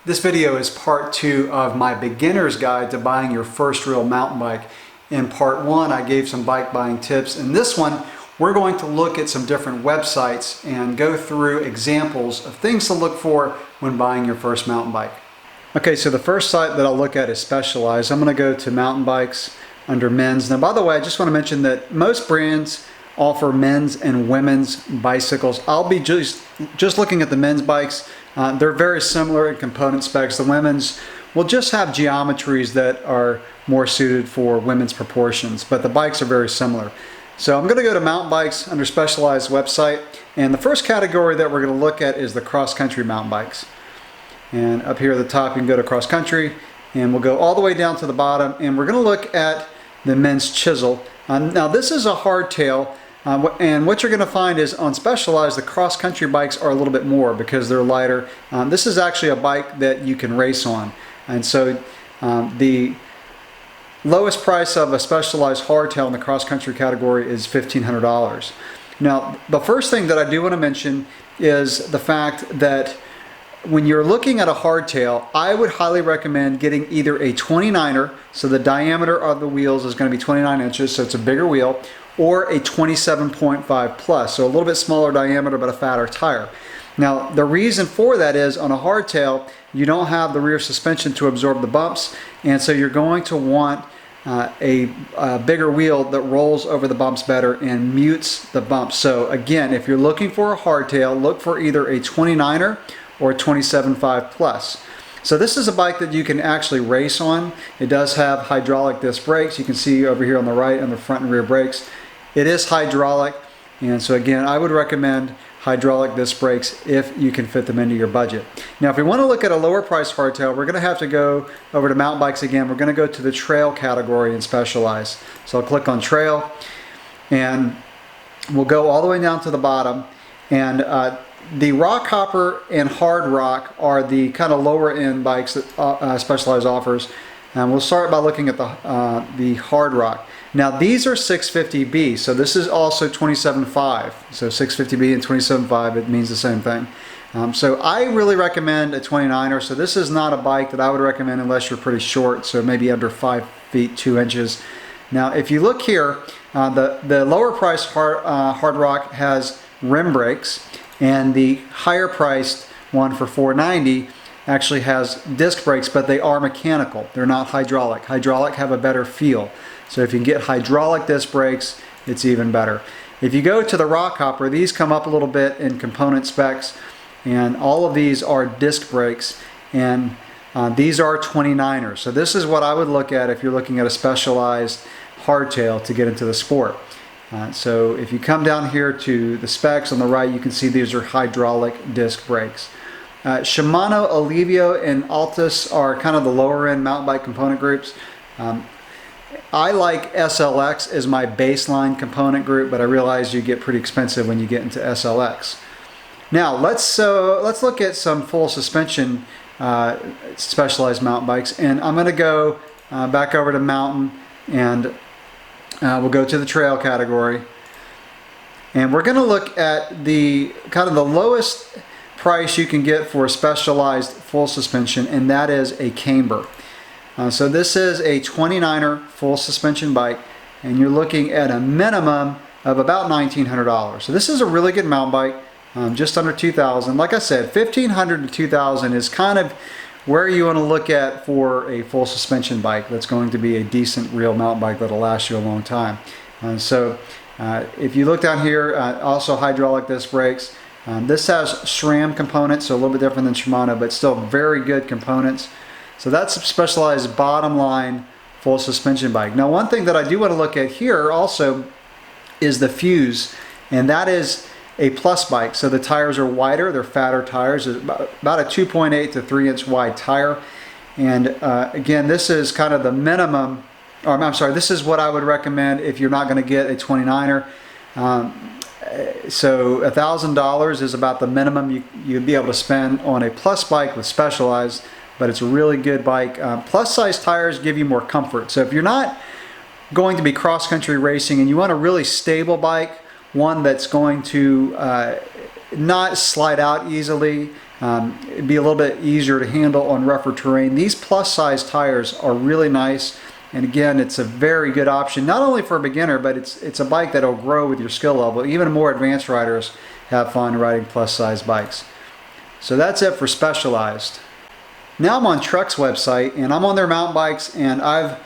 This video is part 2 of my beginner's guide to buying your first real mountain bike. In part 1, I gave some bike buying tips. In this one, we're going to look at some different websites and go through examples of things to look for when buying your first mountain bike. Okay, so the first site that I'll look at is Specialized. I'm going to go to mountain bikes under men's. Now, by the way, I just want to mention that most brands offer men's and women's bicycles. I'll be just looking at the men's bikes. They're very similar in component specs. The women's will just have geometries that are more suited for women's proportions, but the bikes are very similar. So I'm going to go to mountain bikes under Specialized website, and the first category that we're going to look at is the cross-country mountain bikes. And up here at the top you can go to cross-country, and we'll go all the way down to the bottom, and we're going to look at the men's chisel. Now this is a hardtail. And what you're going to find is on Specialized, the cross-country bikes are a little bit more because they're lighter. This is actually a bike that you can race on. And so the lowest price of a Specialized hardtail in the cross-country category is $1,500. Now, the first thing that I do want to mention is the fact that when you're looking at a hardtail, I would highly recommend getting either a 29er, so the diameter of the wheels is going to be 29 inches, so it's a bigger wheel, or a 27.5 plus, so a little bit smaller diameter but a fatter tire. Now the reason for that is on a hardtail you don't have the rear suspension to absorb the bumps, and so you're going to want a bigger wheel that rolls over the bumps better and mutes the bumps. So again, if you're looking for a hardtail, look for either a 29er or a 27.5 plus. So this is a bike that you can actually race on. It does have hydraulic disc brakes. You can see over here on the right on the front and rear brakes. It is hydraulic, and so again, I would recommend hydraulic disc brakes if you can fit them into your budget. Now, if we want to look at a lower price hardtail, we're going to have to go over to mountain bikes again. We're going to go to the trail category and Specialized. So I'll click on trail, and we'll go all the way down to the bottom. And the Rock Hopper and Hard Rock are the kind of lower end bikes that Specialized offers. And we'll start by looking at the Hard Rock. Now these are 650B, so this is also 27.5. So 650B and 27.5, it means the same thing. So I really recommend a 29er. So this is not a bike that I would recommend unless you're pretty short, so maybe under 5 feet 2 inches. Now if you look here, the lower priced Hard Rock has rim brakes, and the higher priced one for $490 actually has disc brakes, but they are mechanical. They're not hydraulic. Hydraulic have a better feel. So if you get hydraulic disc brakes, it's even better. If you go to the Rock Hopper, these come up a little bit in component specs, and all of these are disc brakes, and these are 29ers. So this is what I would look at if you're looking at a Specialized hardtail to get into the sport. So if you come down here to the specs on the right, you can see these are hydraulic disc brakes. Shimano, Alivio, and Altus are kind of the lower end mountain bike component groups. I like SLX as my baseline component group, but I realize you get pretty expensive when you get into SLX. Now let's look at some full suspension Specialized mountain bikes, and I'm going to go back over to mountain, and we'll go to the trail category, and we're going to look at the kind of the lowest price you can get for a Specialized full suspension, and that is a camber. So this is a 29er full suspension bike, and you're looking at a minimum of about $1,900. So this is a really good mountain bike, just under $2,000. Like I said, $1,500 to $2,000 is kind of where you want to look at for a full suspension bike that's going to be a decent real mountain bike that'll last you a long time. So if you look down here, also hydraulic disc brakes. This has SRAM components, so a little bit different than Shimano, but still very good components. So that's a Specialized bottom line full suspension bike. Now one thing that I do want to look at here also is the fuse, and that is a plus bike. So the tires are wider, they're fatter tires, about a 2.8 to 3 inch wide tire. And again, this is kind of the minimum, or I'm sorry, this is what I would recommend if you're not going to get a 29er. So $1,000 is about the minimum you'd be able to spend on a plus bike with Specialized, but it's a really good bike. Plus size tires give you more comfort. So if you're not going to be cross-country racing and you want a really stable bike, one that's going to not slide out easily, It'd be a little bit easier to handle on rougher terrain. These plus size tires are really nice, and again, it's a very good option not only for a beginner, but it's a bike that'll grow with your skill level. Even more advanced riders have fun riding plus size bikes. So that's it for Specialized. Now I'm on Trek's website, and I'm on their mountain bikes, and I've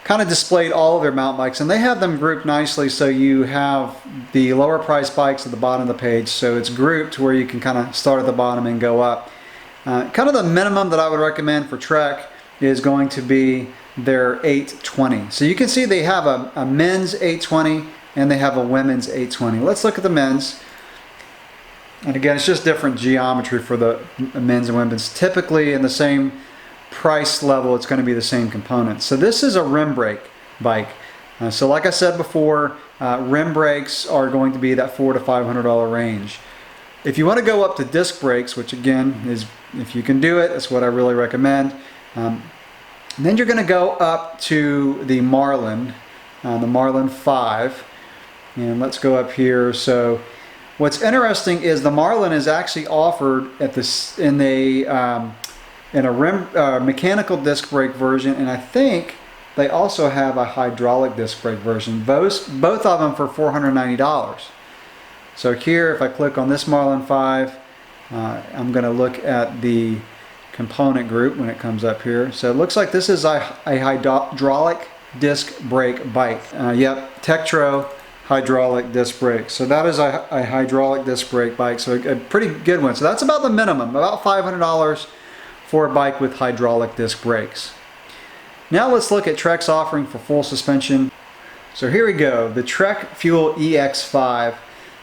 kind of displayed all of their mountain bikes, and they have them grouped nicely. So you have the lower price bikes at the bottom of the page, so it's grouped where you can kind of start at the bottom and go up. Kind of the minimum that I would recommend for Trek is going to be their 820. So you can see they have a men's 820 and they have a women's 820. Let's look at the men's. And again, it's just different geometry for the men's and women's. Typically in the same price level, it's going to be the same components. So this is a rim brake bike. So like I said before, rim brakes are going to be that $400 to $500 range. If you want to go up to disc brakes, which again is, if you can do it, that's what I really recommend. Then you're going to go up to the Marlin 5. And let's go up here. So what's interesting is the Marlin is actually offered at this in a mechanical disc brake version, and I think they also have a hydraulic disc brake version. Both of them for $490. So here, if I click on this Marlin 5, I'm going to look at the component group when it comes up here. So it looks like this is a hydraulic disc brake bike. Yep, Tektro hydraulic disc brake. So that is a hydraulic disc brake bike. So a pretty good one. So that's about the minimum, about $500 for a bike with hydraulic disc brakes. Now let's look at Trek's offering for full suspension. So here we go, the Trek Fuel EX5.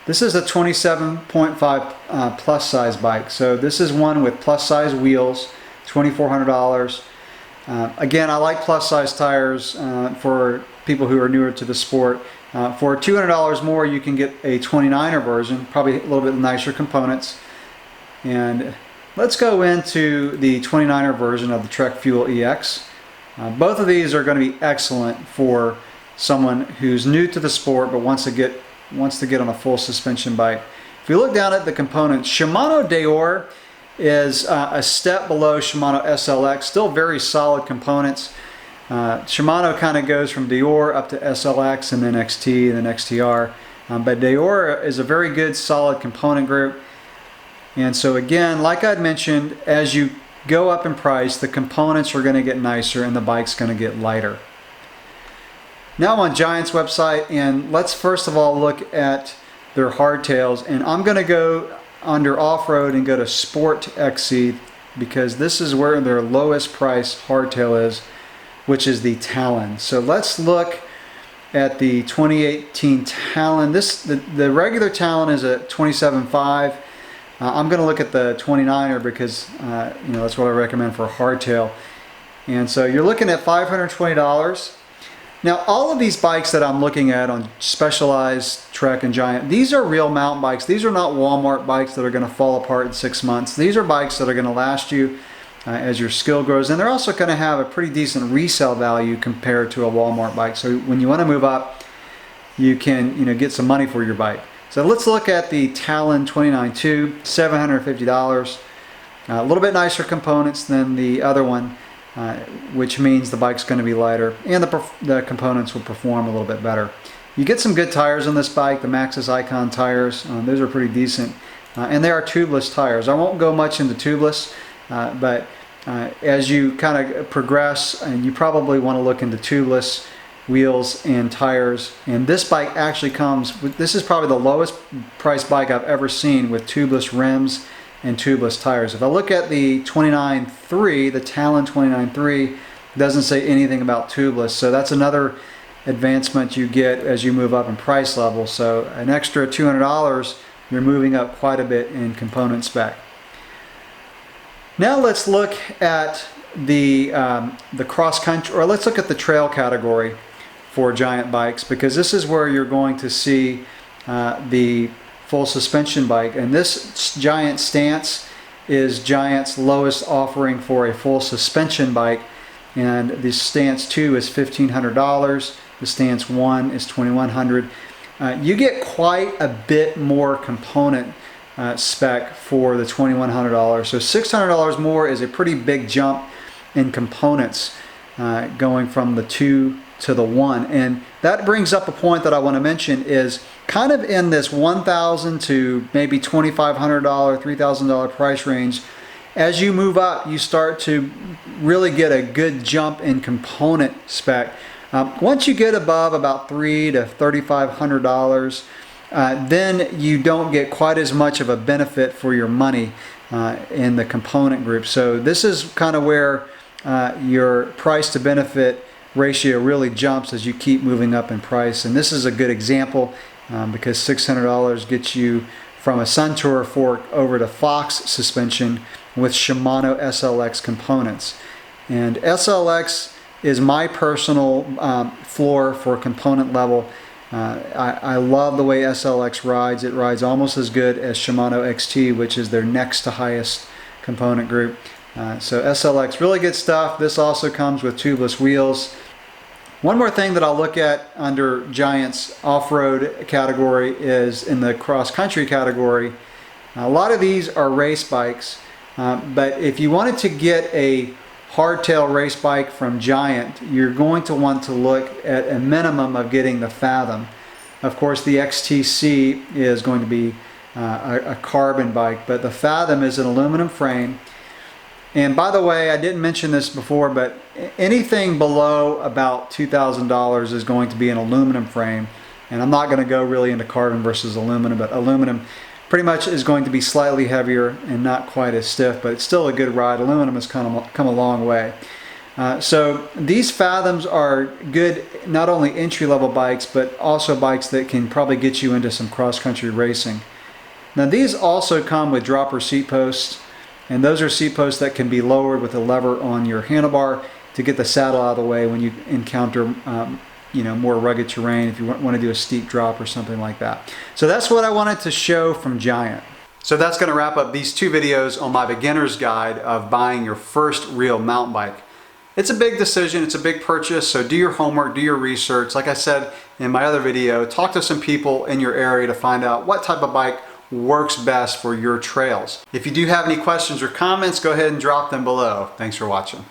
This is a 27.5 plus size bike. So this is one with plus size wheels, $2,400. Again, I like plus size tires for people who are newer to the sport. For $200 more, you can get a 29er version, probably a little bit nicer components. And let's go into the 29er version of the Trek Fuel EX. Both of these are going to be excellent for someone who's new to the sport but wants to get on a full suspension bike. If you look down at the components, Shimano Deore is a step below Shimano SLX, still very solid components. Shimano kind of goes from Deore up to SLX and then XT and then XTR. But Deore is a very good solid component group. And so again, like I'd mentioned, as you go up in price, the components are going to get nicer and the bike's going to get lighter. Now I'm on Giant's website, and let's first of all look at their hardtails. And I'm going to go under off-road and go to Sport XC because this is where their lowest price hardtail is, which is the Talon. So let's look at the 2018 Talon. The regular Talon is at $27,500. I'm going to look at the 29er because that's what I recommend for a hardtail. And so you're looking at $520. Now all of these bikes that I'm looking at on Specialized, Trek, and Giant, these are real mountain bikes. These are not Walmart bikes that are going to fall apart in 6 months. These are bikes that are going to last you as your skill grows, and they're also going to have a pretty decent resale value compared to a Walmart bike. So when you want to move up, you can get some money for your bike. So let's look at the Talon 29.2, $750. A little bit nicer components than the other one, which means the bike's going to be lighter and the components will perform a little bit better. You get some good tires on this bike, the Maxxis Icon tires. Those are pretty decent. And they are tubeless tires. I won't go much into tubeless, but as you kind of progress, and you probably want to look into tubeless wheels and tires. And this bike actually comes with, this is probably the lowest price bike I've ever seen with tubeless rims and tubeless tires. If I look at the 29.3, the Talon 29.3 doesn't say anything about tubeless, so that's another advancement you get as you move up in price level. So an extra $200, you're moving up quite a bit in component spec. Now let's look at the cross country, or let's look at the trail category for Giant bikes, because this is where you're going to see the full suspension bike. And this Giant Stance is Giant's lowest offering for a full suspension bike, and the Stance 2 is $1,500. The Stance 1 is $2,100. You get quite a bit more component spec for the $2,100. So $600 more is a pretty big jump in components, going from the 2 to the 1. And that brings up a point that I want to mention is kind of in this $1,000 to maybe $2,500, $3,000 price range. As you move up, you start to really get a good jump in component spec. Once you get above about $3,000 to $3,500, then you don't get quite as much of a benefit for your money in the component group. So this is kind of where your price to benefit ratio really jumps as you keep moving up in price. And this is a good example because $600 gets you from a Suntour fork over to Fox suspension with Shimano SLX components. And SLX is my personal floor for component level. I love the way SLX rides. It rides almost as good as Shimano XT, which is their next to highest component group. So SLX, really good stuff. This also comes with tubeless wheels. One more thing that I'll look at under Giant's off-road category is in the cross-country category. A lot of these are race bikes, but if you wanted to get a hardtail race bike from Giant, you're going to want to look at a minimum of getting the Fathom. Of course, the XTC is going to be a carbon bike, but the Fathom is an aluminum frame. And by the way, I didn't mention this before, but anything below about $2,000 is going to be an aluminum frame. And I'm not going to go really into carbon versus aluminum, but aluminum pretty much is going to be slightly heavier and not quite as stiff, but it's still a good ride. Aluminum has come a long way. So these Fathoms are good, not only entry-level bikes, but also bikes that can probably get you into some cross-country racing. Now these also come with dropper seat posts. And those are seat posts that can be lowered with a lever on your handlebar to get the saddle out of the way when you encounter more rugged terrain, if you want to do a steep drop or something like that. So that's what I wanted to show from Giant. So that's going to wrap up these 2 videos on my beginner's guide of buying your first real mountain bike. It's a big decision, it's a big purchase, so do your homework, do your research. Like I said in my other video, talk to some people in your area to find out what type of bike works best for your trails. If you do have any questions or comments, go ahead and drop them below. Thanks for watching.